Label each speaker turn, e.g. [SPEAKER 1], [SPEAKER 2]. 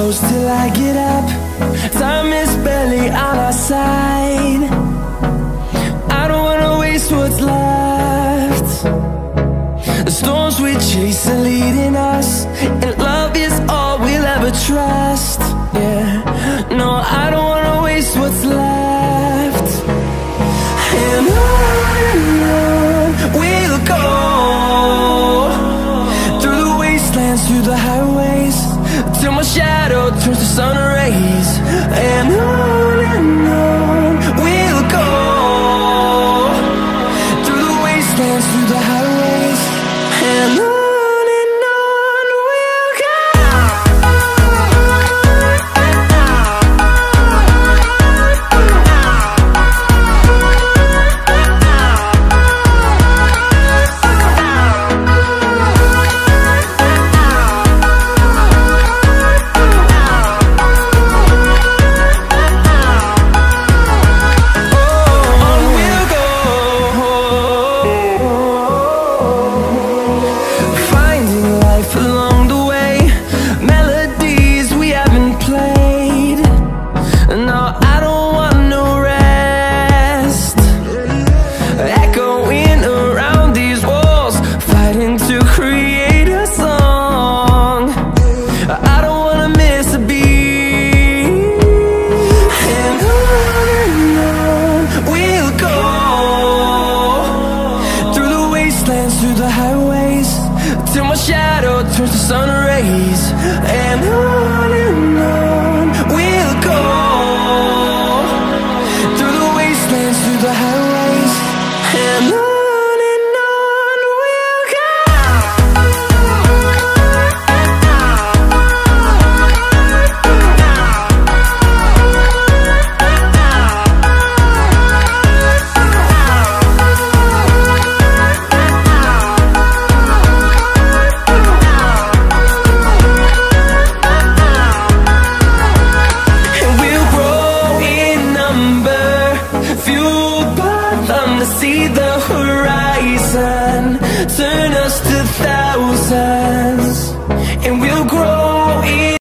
[SPEAKER 1] close till I get up. Time is barely on our side. I don't wanna waste what's left. The storms we chase are leading us, and love is all we'll ever trust. Yeah, no, I don't wanna waste what's left. And on we'll go, through the wastelands, through the highways, till my shadow turns to sun rays. And on